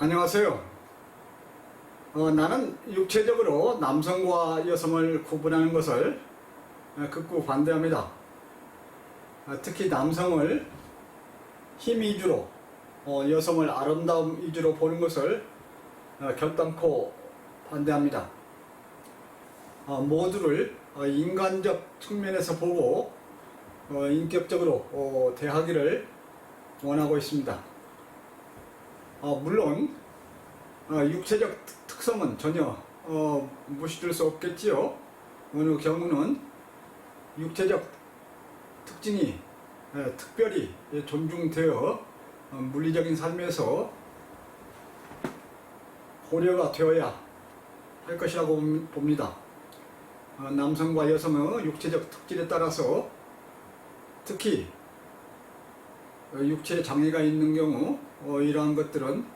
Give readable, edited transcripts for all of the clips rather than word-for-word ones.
안녕하세요. 나는 육체적으로 남성과 여성을 구분하는 것을 극구 반대합니다. 특히 남성을 힘 위주로, 여성을 아름다움 위주로 보는 것을 결단코 반대합니다. 모두를 인간적 측면에서 보고 인격적으로 대하기를 원하고 있습니다. 물론 육체적 특성은 전혀 무시될 수 없겠지요. 어느 경우는 육체적 특징이 특별히 존중되어 물리적인 삶에서 고려가 되어야 할 것이라고 봅니다. 남성과 여성의 육체적 특질에 따라서 특히 육체 장애가 있는 경우 이러한 것들은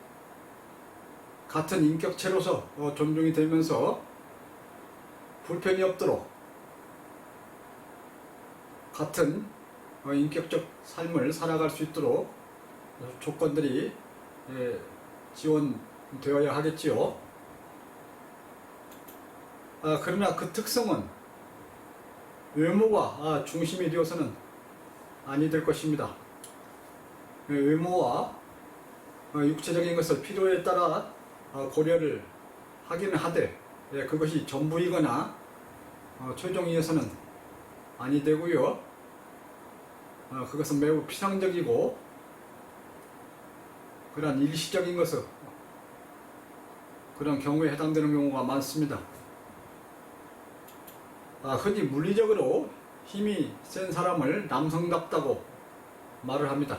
같은 인격체로서 존중이 되면서 불편이 없도록 같은 인격적 삶을 살아갈 수 있도록 조건들이 지원되어야 하겠지요. 그러나 그 특성은 외모가 중심이 되어서는 아니 될 것입니다. 외모와 육체적인 것을 필요에 따라 고려를 하기는 하되 그것이 전부이거나 최종이어서는 아니 되고요. 그것은 매우 피상적이고 그런 일시적인 것은 그런 경우에 해당되는 경우가 많습니다. 흔히 물리적으로 힘이 센 사람을 남성답다고 말을 합니다.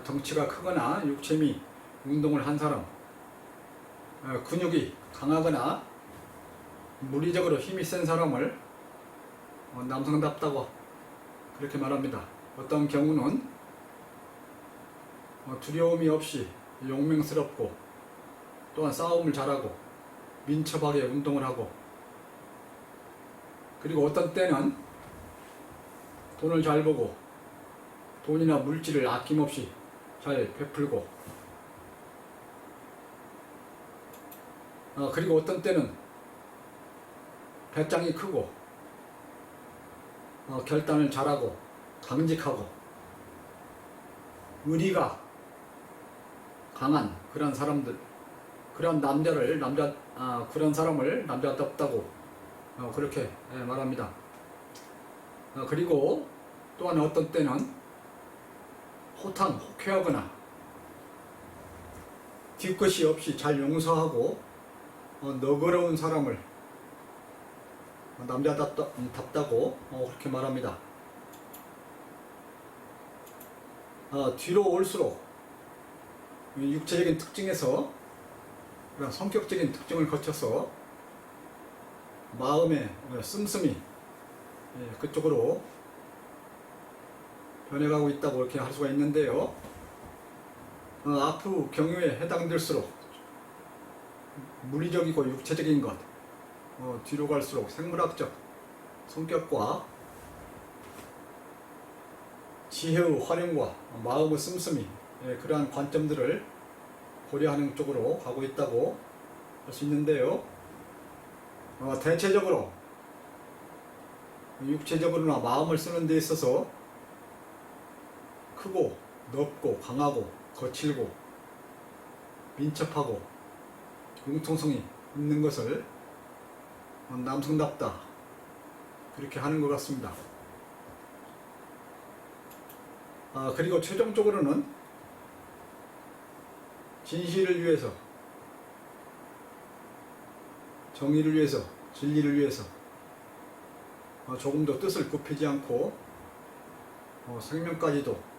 덩치가 크거나 육체미 운동을 한 사람, 근육이 강하거나 물리적으로 힘이 센 사람을 남성답다고 그렇게 말합니다. 어떤 경우는 두려움이 없이 용맹스럽고 또한 싸움을 잘하고 민첩하게 운동을 하고, 그리고 어떤 때는 돈을 잘 벌고 돈이나 물질을 아낌없이 잘 베풀고, 그리고 어떤 때는 배짱이 크고 결단을 잘하고 강직하고 의리가 강한 그런 사람들, 그런 그런 사람을 남자답다고 그렇게 말합니다. 그리고 또한 어떤 때는 호쾌하거나 뒤끝이 없이 잘 용서하고 너그러운 사람을 남자답다고 그렇게 말합니다. 뒤로 올수록 육체적인 특징에서 그런 성격적인 특징을 거쳐서 마음의 씀씀이 그쪽으로 변해가고 있다고 이렇게 할 수가 있는데요. 앞으로 경우에 해당될수록 물리적이고 육체적인 것 뒤로 갈수록 생물학적 성격과 지혜의 활용과 마음의 씀씀이 그러한 관점들을 고려하는 쪽으로 가고 있다고 할 수 있는데요. 대체적으로 육체적으로나 마음을 쓰는 데 있어서 크고 넓고 강하고 거칠고 민첩하고 융통성이 있는 것을 남성답다 그렇게 하는 것 같습니다. 그리고 최종적으로는 진실을 위해서, 정의를 위해서, 진리를 위해서 조금도 뜻을 굽히지 않고 생명까지도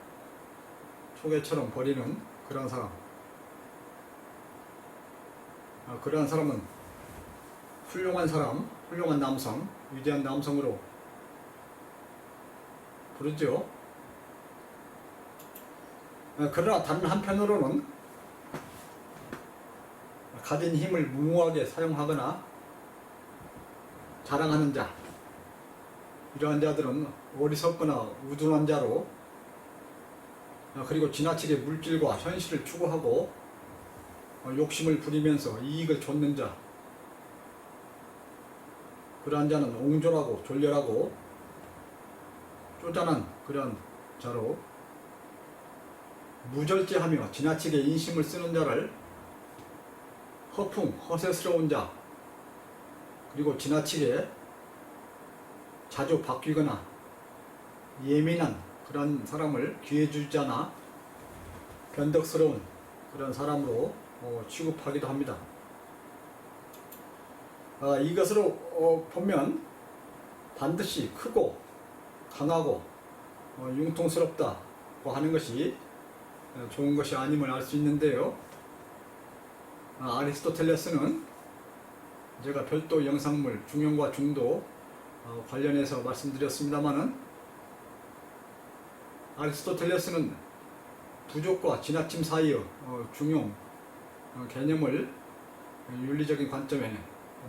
초계처럼 버리는 그런 사람, 그러한 사람은 훌륭한 사람, 훌륭한 남성, 위대한 남성으로 부르죠. 그러나 다른 한편으로는 가진 힘을 무모하게 사용하거나 자랑하는 자, 이러한 자들은 어리석거나 우둔한 자로, 그리고 지나치게 물질과 현실을 추구하고 욕심을 부리면서 이익을 좇는 자, 그러한 자는 옹졸하고 졸렬하고 쪼잔한 그런 자로, 무절제하며 지나치게 인심을 쓰는 자를 허풍, 허세스러운 자, 그리고 지나치게 자주 바뀌거나 예민한 그런 사람을 귀해 주지 않아 변덕스러운 그런 사람으로 취급하기도 합니다. 이것으로 보면 반드시 크고 강하고 융통스럽다고 하는 것이 좋은 것이 아님을 알 수 있는데요. 아리스토텔레스는 제가 별도 영상물 중용과 중도 관련해서 말씀드렸습니다마는, 아리스토텔레스는 부족과 지나침 사이의 중용 개념을 윤리적인 관점에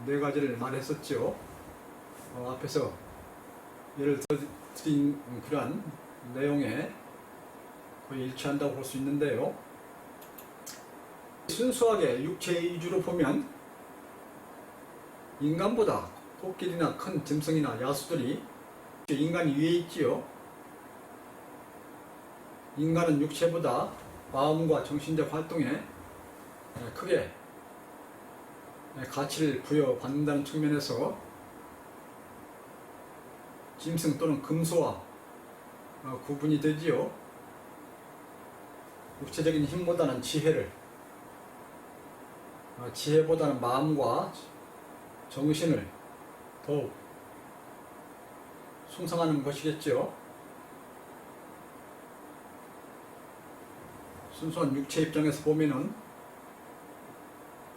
네 가지를 말했었죠. 앞에서 예를 드린 그러한 내용에 거의 일치한다고 볼 수 있는데요. 순수하게 육체 이주로 보면 인간보다 코끼리나 큰 짐승이나 야수들이 인간 위에 있지요. 인간은 육체보다 마음과 정신적 활동에 크게 가치를 부여받는다는 측면에서 짐승 또는 금수와 구분이 되지요. 육체적인 힘보다는 지혜보다는 마음과 정신을 더욱 숭상하는 것이겠죠. 순수한 육체 입장에서 보면은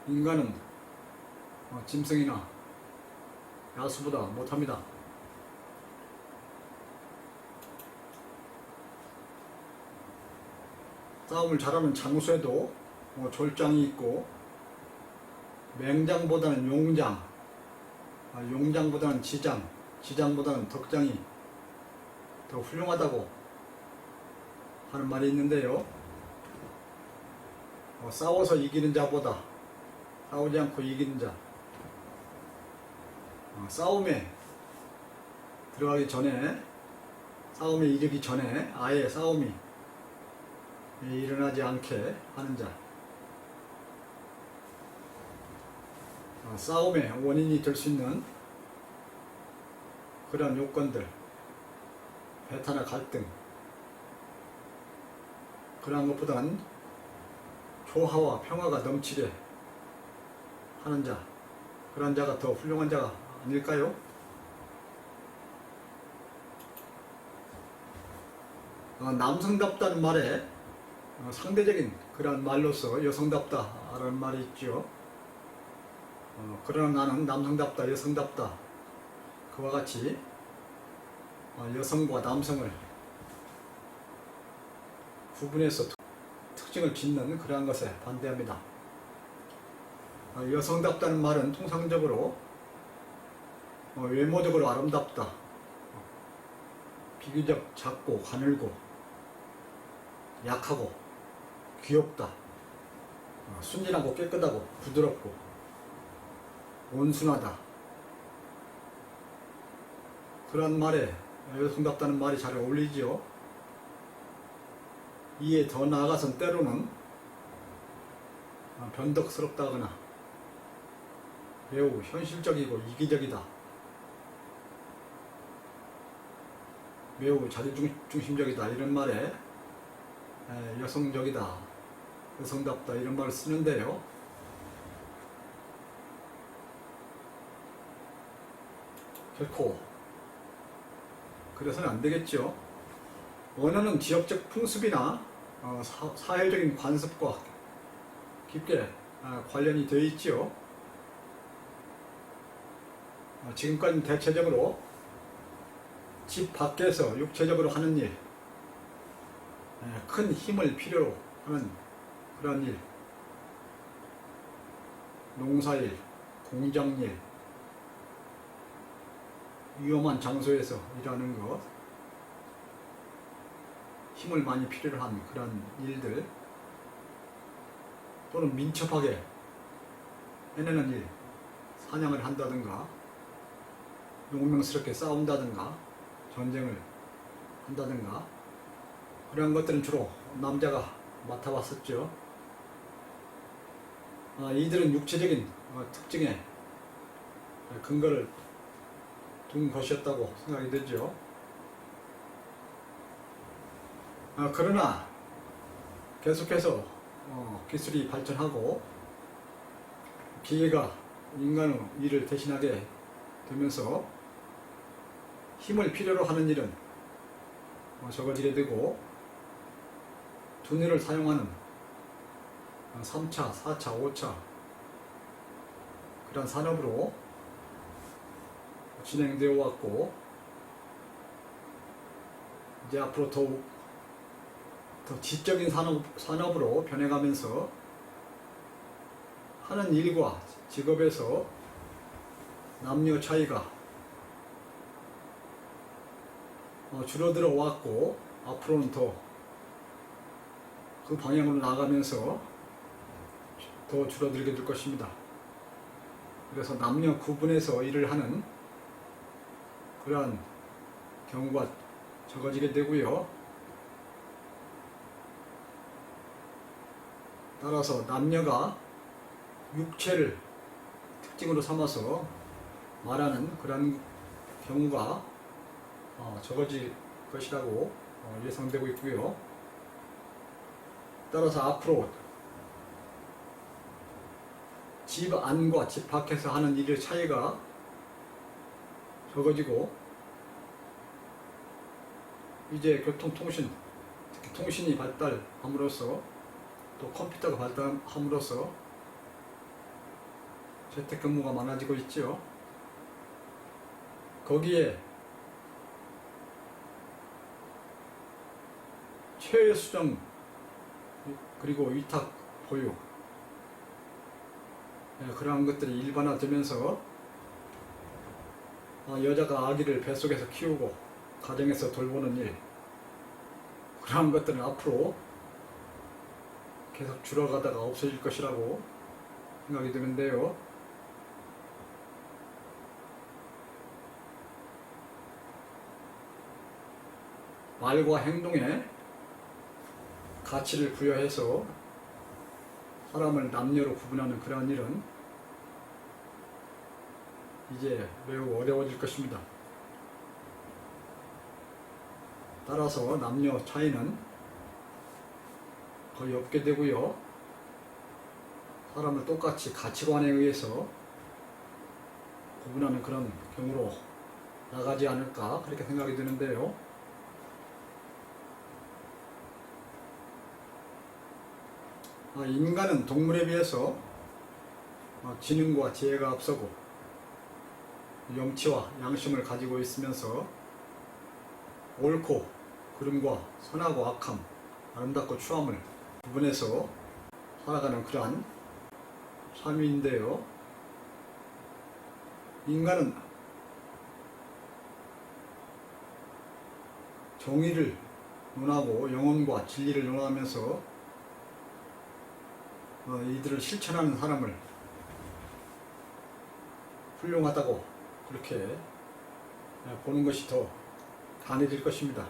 인간은 짐승이나 야수보다 못합니다. 싸움을 잘하는 장수에도 졸장이 있고, 맹장보다는 용장, 용장보다는 지장, 지장보다는 덕장이 더 훌륭하다고 하는 말이 있는데요. 싸워서 이기는 자보다 싸우지 않고 이기는 자, 싸움에 들어가기 전에, 싸움에 이르기 전에 아예 싸움이 일어나지 않게 하는 자, 싸움의 원인이 될 수 있는 그런 요건들, 배타나 갈등, 그러한 것보다는 조화와 평화가 넘치게 하는 자, 그런 자가 더 훌륭한 자가 아닐까요? 남성답다는 말에 상대적인 그런 말로서 여성답다라는 말이 있죠. 그러나 나는 남성답다, 여성답다, 그와 같이 여성과 남성을 구분해서 특징을 짓는 그러한 것에 반대합니다. 여성답다는 말은 통상적으로 외모적으로 아름답다, 비교적 작고 가늘고 약하고 귀엽다, 순진하고 깨끗하고 부드럽고 온순하다, 그런 말에 여성답다는 말이 잘 어울리지요. 이에 더 나아가선 때로는 변덕스럽다거나 매우 현실적이고 이기적이다, 매우 자기중심적이다, 이런 말에 여성적이다, 여성답다, 이런 말을 쓰는데요. 결코 그래서는 안 되겠죠. 언어는 지역적 풍습이나 사회적인 관습과 깊게 관련이 되어 있지요. 지금까지는 대체적으로 집 밖에서 육체적으로 하는 일, 큰 힘을 필요로 하는 그런 일, 농사일, 공장일, 위험한 장소에서 일하는 것, 힘을 많이 필요로 한 그런 일들, 또는 민첩하게 해내는 일, 사냥을 한다든가 용맹스럽게 싸운다든가 전쟁을 한다든가 그런 것들은 주로 남자가 맡아왔었죠. 이들은 육체적인 특징에 근거를 둔 것이었다고 생각이 되죠. 그러나 계속해서 기술이 발전하고 기계가 인간의 일을 대신하게 되면서 힘을 필요로 하는 일은 적어지게 되고 두뇌를 사용하는 3차, 4차, 5차 그런 산업으로 진행되어 왔고 이제 앞으로 더욱 더 지적인 산업으로 변해가면서 하는 일과 직업에서 남녀 차이가 줄어들어 왔고 앞으로는 더 그 방향으로 나가면서 더 줄어들게 될 것입니다. 그래서 남녀 구분해서 일을 하는 그러한 경우가 적어지게 되고요. 따라서 남녀가 육체를 특징으로 삼아서 말하는 그런 경우가 적어질 것이라고 예상되고 있고요. 따라서 앞으로 집 안과 집 밖에서 하는 일의 차이가 적어지고 이제 교통통신, 특히 통신이 발달함으로써 또 컴퓨터가 발달함으로써 재택근무가 많아지고 있죠. 거기에 최수정 그리고 위탁 보육 그러한 것들이 일반화되면서 여자가 아기를 뱃속에서 키우고 가정에서 돌보는 일 그러한 것들은 앞으로 계속 줄어가다가 없어질 것이라고 생각이 드는데요. 말과 행동에 가치를 부여해서 사람을 남녀로 구분하는 그러한 일은 이제 매우 어려워질 것입니다. 따라서 남녀 차이는 거의 없게 되고요. 사람을 똑같이 가치관에 의해서 구분하는 그런 경우로 나가지 않을까 그렇게 생각이 드는데요. 인간은 동물에 비해서 지능과 지혜가 앞서고 염치와 양심을 가지고 있으면서 옳고 그름과 선하고 악함, 아름답고 추함을 구분해서 살아가는 그러한 삶인데요. 인간은 정의를 논하고 영혼과 진리를 논하면서 이들을 실천하는 사람을 훌륭하다고 그렇게 보는 것이 더 강해질 것입니다.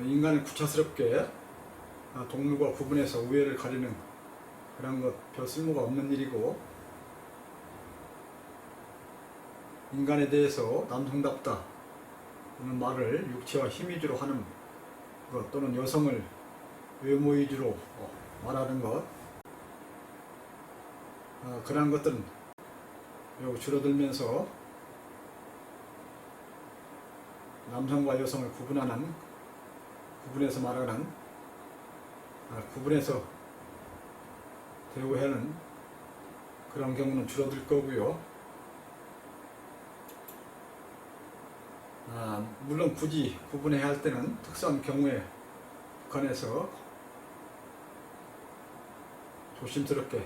인간은 구차스럽게 동물과 구분해서 우애를 가리는 그런 것 별 쓸모가 없는 일이고 인간에 대해서 남성답다 그런 말을 육체와 힘 위주로 하는 것 또는 여성을 외모 위주로 말하는 것 그러한 것들은 매우 줄어들면서 남성과 여성을 구분해서 말하는 구분해서 대우하는 그런 경우는 줄어들 거고요. 물론 굳이 구분해야 할 때는 특수한 경우에 관해서 조심스럽게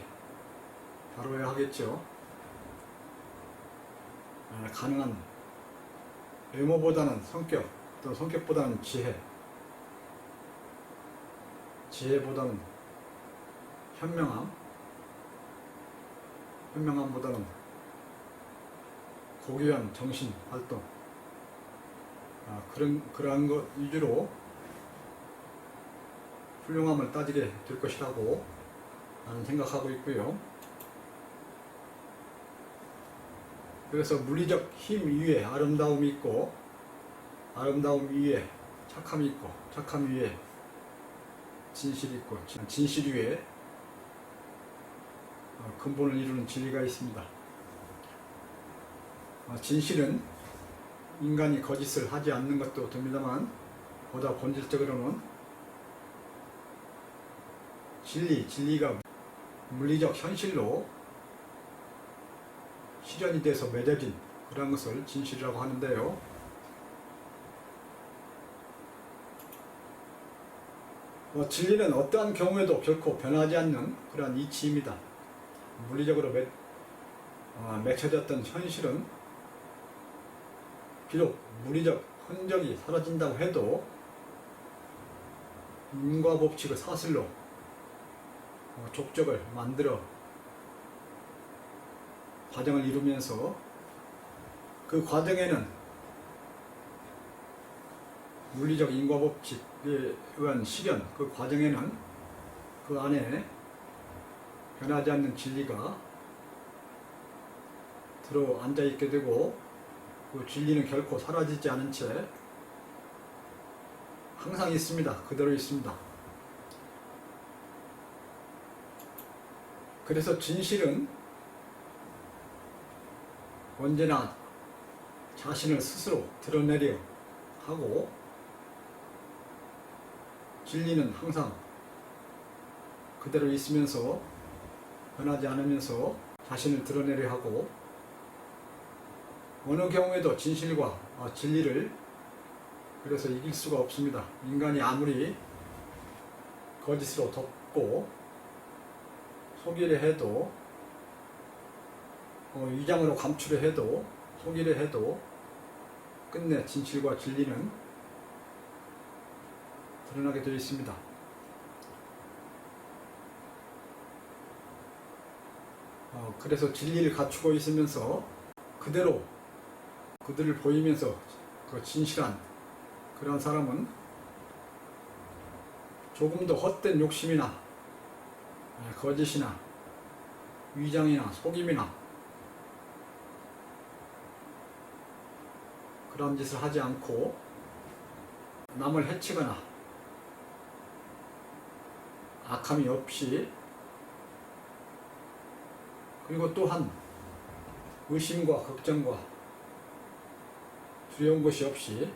다뤄야 하겠죠. 가능한 외모보다는 성격 어떤 성격보다는 지혜보다는 현명함보다는 고귀한 정신 활동, 그러한 것 위주로 훌륭함을 따지게 될 것이라고 나는 생각하고 있고요. 그래서 물리적 힘 위에 아름다움이 있고, 아름다움 위에 착함이 있고, 착함 위에 진실이 있고, 진실 위에 근본을 이루는 진리가 있습니다. 진실은 인간이 거짓을 하지 않는 것도 됩니다만, 보다 본질적으로는 진리가 물리적 현실로 실현이 돼서 맺어진 그런 것을 진실이라고 하는데요. 진리는 어떠한 경우에도 결코 변하지 않는 그러한 이치입니다. 물리적으로 맺혀졌던 현실은 비록 물리적 흔적이 사라진다고 해도 인과법칙의 사슬로 족적을 만들어 과정을 이루면서 그 과정에는 물리적 인과법칙에 의한 실현, 그 과정에는 그 안에 변하지 않는 진리가 들어 앉아 있게 되고, 그 진리는 결코 사라지지 않은 채 항상 있습니다. 그대로 있습니다. 그래서 진실은 언제나 자신을 스스로 드러내려 하고, 진리는 항상 그대로 있으면서 변하지 않으면서 자신을 드러내려 하고, 어느 경우에도 진실과 진리를 그래서 이길 수가 없습니다. 인간이 아무리 거짓으로 덮고 속이려 해도, 위장으로 감추려 해도, 속이려 해도 끝내 진실과 진리는 드러나게 되어 있습니다. 그래서 진리를 갖추고 있으면서 그들을 보이면서 그 진실한 그런 사람은 조금 더 헛된 욕심이나 거짓이나 위장이나 속임이나 그런 짓을 하지 않고, 남을 해치거나 악함이 없이, 그리고 또한 의심과 걱정과 두려운 것이 없이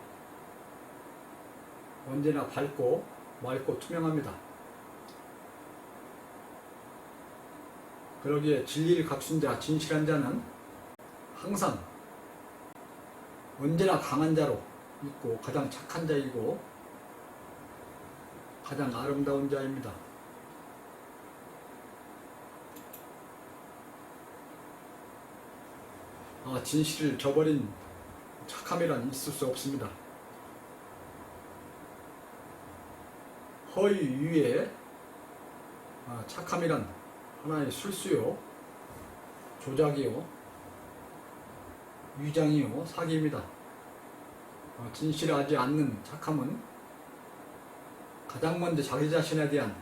언제나 밝고 맑고 투명합니다. 그러기에 진리를 갖춘 자, 진실한 자는 항상 언제나 강한 자로 있고, 가장 착한 자이고 가장 아름다운 자입니다. 진실을 저버린 착함이란 있을 수 없습니다. 허위 위에 착함이란 하나의 술수요, 조작이요, 위장이요, 사기입니다. 진실하지 않는 착함은 가장 먼저 자기 자신에 대한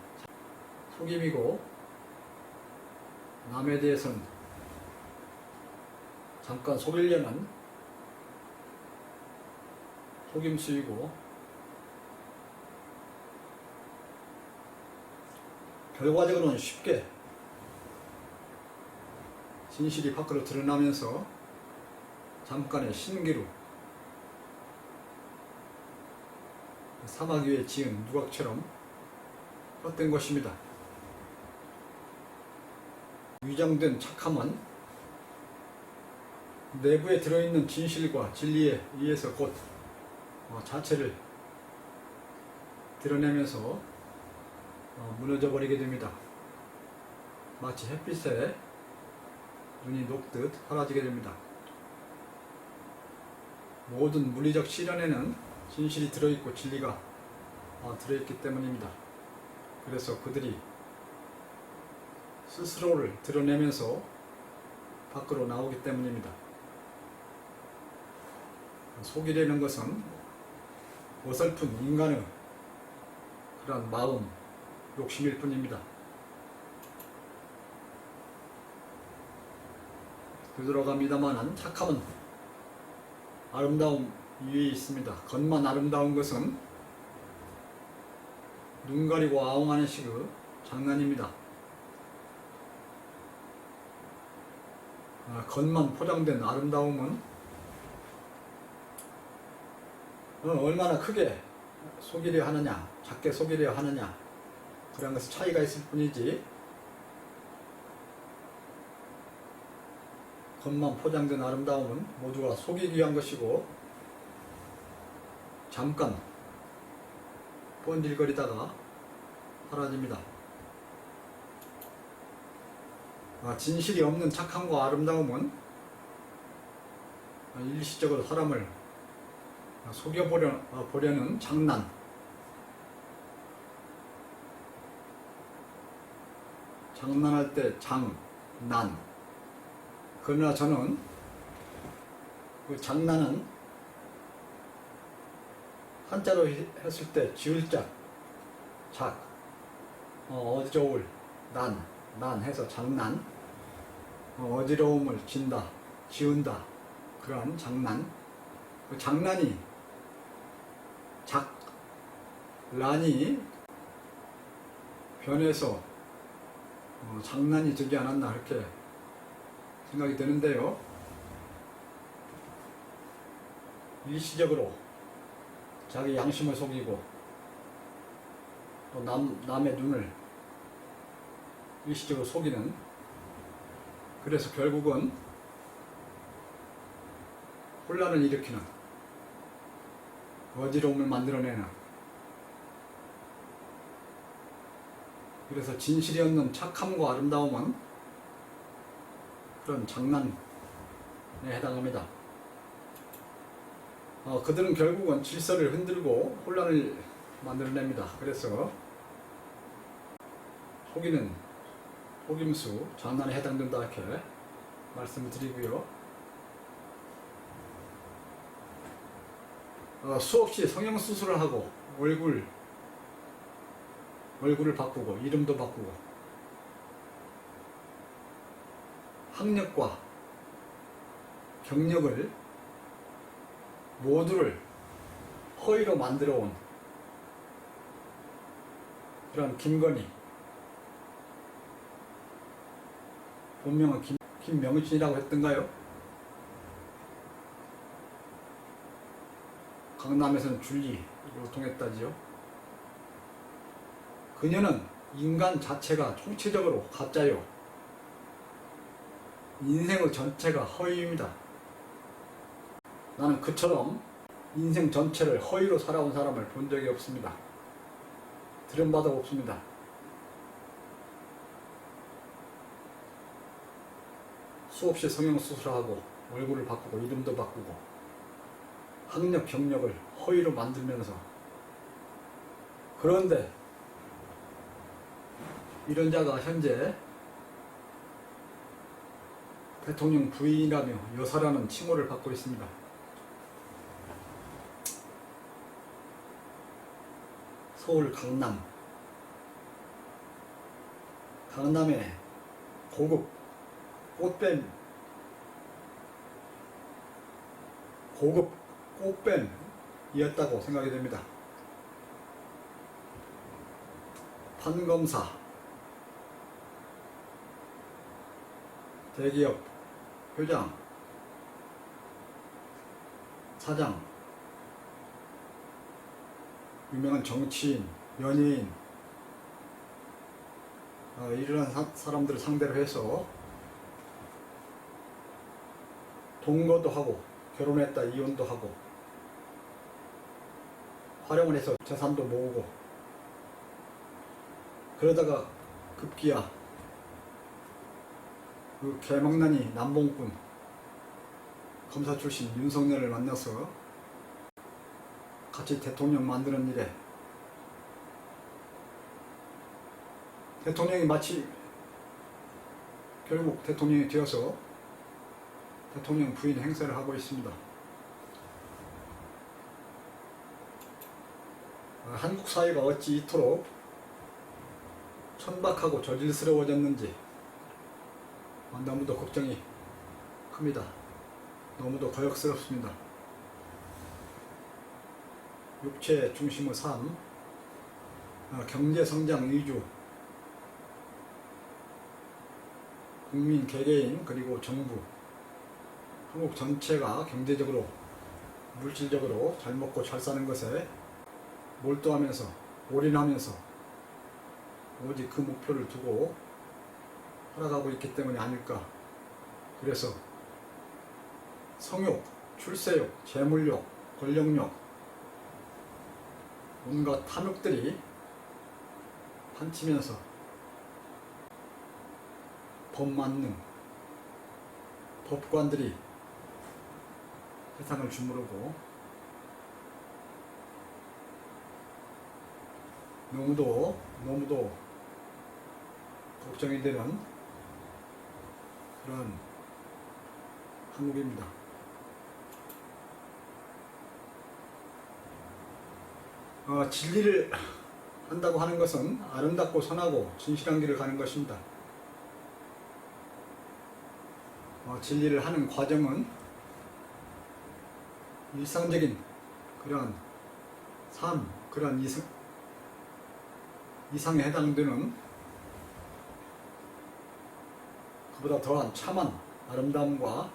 속임이고, 남에 대해서는 잠깐 속이려는 속임수이고, 결과적으로는 쉽게 진실이 밖으로 드러나면서 잠깐의 신기루, 사막 위에 지은 누각처럼 헛된 것입니다. 위장된 착함은 내부에 들어있는 진실과 진리에 의해서 곧 자체를 드러내면서 무너져 버리게 됩니다. 마치 햇빛에 눈이 녹듯 사라지게 됩니다. 모든 물리적 실현에는 진실이 들어있고 진리가 들어있기 때문입니다. 그래서 그들이 스스로를 드러내면서 밖으로 나오기 때문입니다. 속이려는 것은 어설픈 인간의 그런 마음, 욕심일 뿐입니다. 되돌아갑니다마는 착함은 아름다움 위에 있습니다. 겉만 아름다운 것은 눈 가리고 아웅하는 식의 장난입니다. 겉만 포장된 아름다움은 얼마나 크게 속이려 하느냐, 작게 속이려 하느냐, 그런 것은 차이가 있을 뿐이지, 겉만 포장된 아름다움은 모두가 속이기 위한 것이고, 잠깐 번질거리다가 사라집니다. 진실이 없는 착함과 아름다움은 일시적으로 사람을 속여보려는 장난, 장난할 때 장난. 그러나 저는 그 장난은 한자로 했을 때 지을자, 작, 어지러울, 난 해서 장난, 어지러움을 진다, 지운다, 그러한 장난. 그 장난이 란이 변해서 장난이 되지 않았나 그렇게 생각이 드는데요. 일시적으로 자기 양심을 속이고 또 남의 눈을 일시적으로 속이는, 그래서 결국은 혼란을 일으키는, 어지러움을 만들어내는, 그래서 진실이 없는 착함과 아름다움은 그런 장난에 해당합니다. 그들은 결국은 질서를 흔들고 혼란을 만들어냅니다. 그래서 속이는, 속임수, 장난에 해당된다 이렇게 말씀을 드리고요. 수없이 성형수술을 하고 얼굴을 바꾸고 이름도 바꾸고 학력과 경력을 모두를 허위로 만들어 온 그런 김건희, 본명은 김명진이라고 했던가요? 강남에서는 줄리로 통했다지요. 그녀는 인간 자체가 총체적으로 가짜요. 인생의 전체가 허위입니다. 나는 그처럼 인생 전체를 허위로 살아온 사람을 본 적이 없습니다. 들은 바도 없습니다. 수없이 성형수술하고 얼굴을 바꾸고 이름도 바꾸고 학력 경력을 허위로 만들면서, 그런데 이런 자가 현재 대통령 부인이라며 여사라는 칭호를 받고 있습니다. 서울 강남의 고급 꽃뱀이었다고 생각이 됩니다. 판검사, 대기업 회장, 사장, 유명한 정치인, 연예인, 이런 사람들을 상대로 해서 동거도 하고 결혼했다 이혼도 하고 활용을 해서 재산도 모으고, 그러다가 급기야 그 개망나니 남봉꾼 검사 출신 윤석열을 만나서 같이 대통령 만드는 일에 대통령이 마치 결국 대통령이 되어서 대통령 부인 행세를 하고 있습니다. 한국 사회가 어찌 이토록 천박하고 저질스러워졌는지 너무도 걱정이 큽니다. 너무도 거역스럽습니다. 육체 중심의 삶, 경제성장 위주, 국민 개개인 그리고 정부, 한국 전체가 경제적으로 물질적으로 잘 먹고 잘 사는 것에 몰두하면서 올인하면서 오직 그 목표를 두고 살아가고 있기 때문이 아닐까. 그래서 성욕, 출세욕, 재물욕, 권력욕, 온갖 탐욕들이 판치면서 법만능, 법관들이 세상을 주무르고 너무도 걱정이 되는 그런 한국입니다. 진리를 한다고 하는 것은 아름답고 선하고 진실한 길을 가는 것입니다. 진리를 하는 과정은 일상적인 그런 삶, 그런 이상에 해당되는 그보다 더한 참한 아름다움과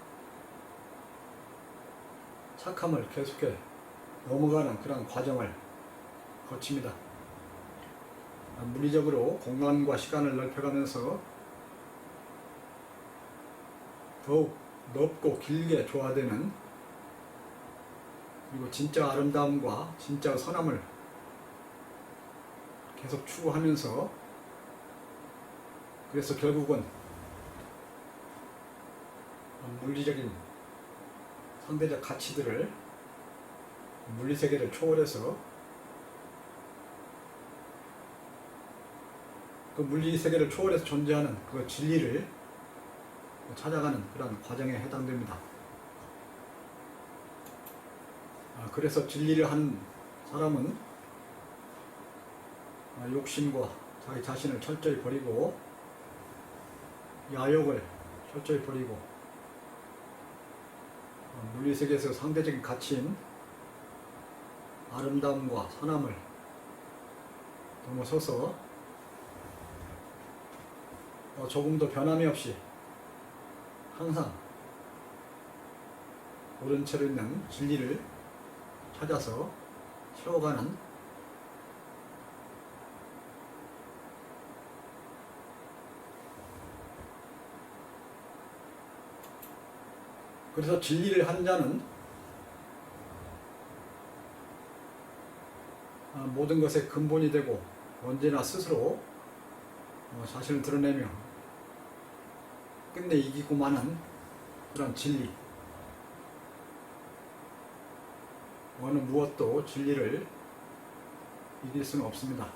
착함을 계속해 넘어가는 그런 과정을 거칩니다. 물리적으로 공간과 시간을 넓혀가면서 더욱 넓고 길게 조화되는, 그리고 진짜 아름다움과 진짜 선함을 계속 추구하면서, 그래서 결국은 물리적인 상대적 가치들을 물리세계를 초월해서 그 물리세계를 초월해서 존재하는 그 진리를 찾아가는 그런 과정에 해당됩니다. 그래서 진리를 하는 사람은 욕심과 자기 자신을 철저히 버리고 야욕을 철저히 버리고 물리세계에서 상대적인 가치인 아름다움과 선함을 넘어서서 조금도 변함이 없이 항상 옳은 채로 있는 진리를 찾아서 채워가는, 그래서 진리를 한 자는 모든 것의 근본이 되고 언제나 스스로 자신을 드러내며 끝내 이기고 마는 그런 진리, 어느 무엇도 진리를 이길 수는 없습니다.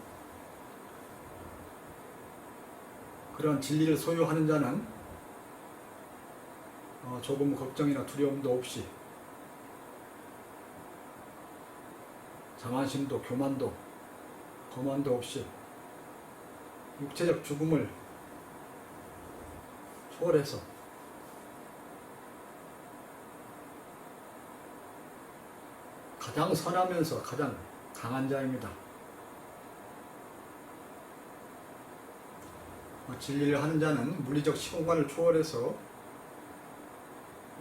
그런 진리를 소유하는 자는 조금 걱정이나 두려움도 없이 자만심도 교만도 거만도 없이 육체적 죽음을 초월해서 가장 선하면서 가장 강한 자입니다. 진리를 하는 자는 물리적 시공간을 초월해서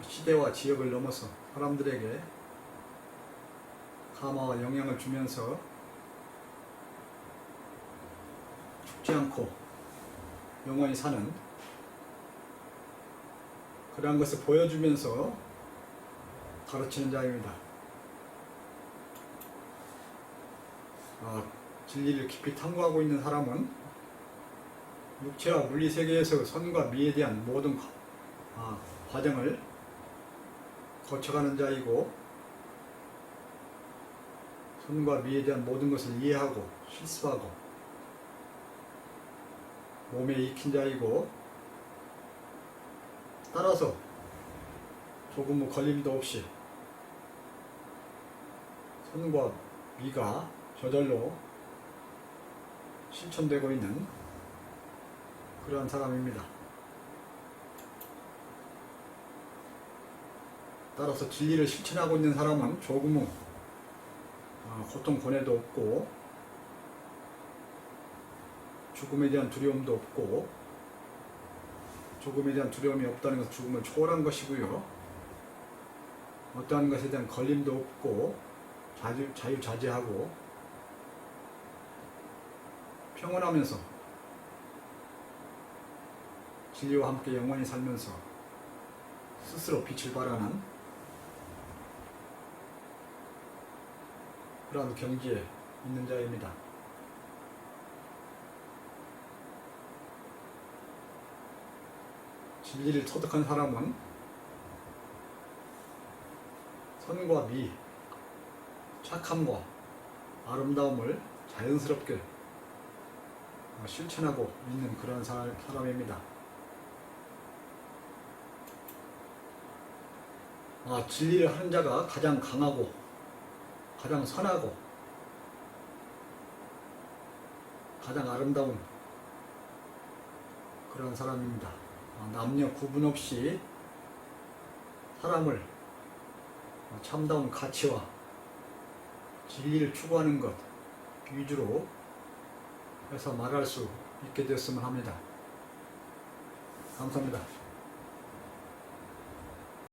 시대와 지역을 넘어서 사람들에게 감화와 영향을 주면서 죽지 않고 영원히 사는 그러한 것을 보여주면서 가르치는 자입니다. 진리를 깊이 탐구하고 있는 사람은 육체와 물리세계에서 선과 미에 대한 모든 과정을 거쳐가는 자이고, 선과 미에 대한 모든 것을 이해하고 실습하고 몸에 익힌 자이고 따라서 조금의 걸림도 없이 선과 미가 저절로 실천되고 있는 그러한 사람입니다. 따라서 진리를 실천하고 있는 사람은 조금의 고통 고뇌도 없고 죽음에 대한 두려움도 없고, 죽음에 대한 두려움이 없다는 것은 죽음을 초월한 것이고요. 어떠한 것에 대한 걸림도 없고 자유자재하고 평온하면서 진리와 함께 영원히 살면서 스스로 빛을 발하는 그러한 경지에 있는 자입니다. 진리를 터득한 사람은 선과 미, 착함과 아름다움을 자연스럽게 실천하고 있는 그런 사람입니다. 진리를 하는 자가 가장 강하고 가장 선하고 가장 아름다운 그런 사람입니다. 남녀 구분 없이 사람을 참다운 가치와 진리를 추구하는 것 위주로 해서 말할 수 있게 되었으면 합니다. 감사합니다.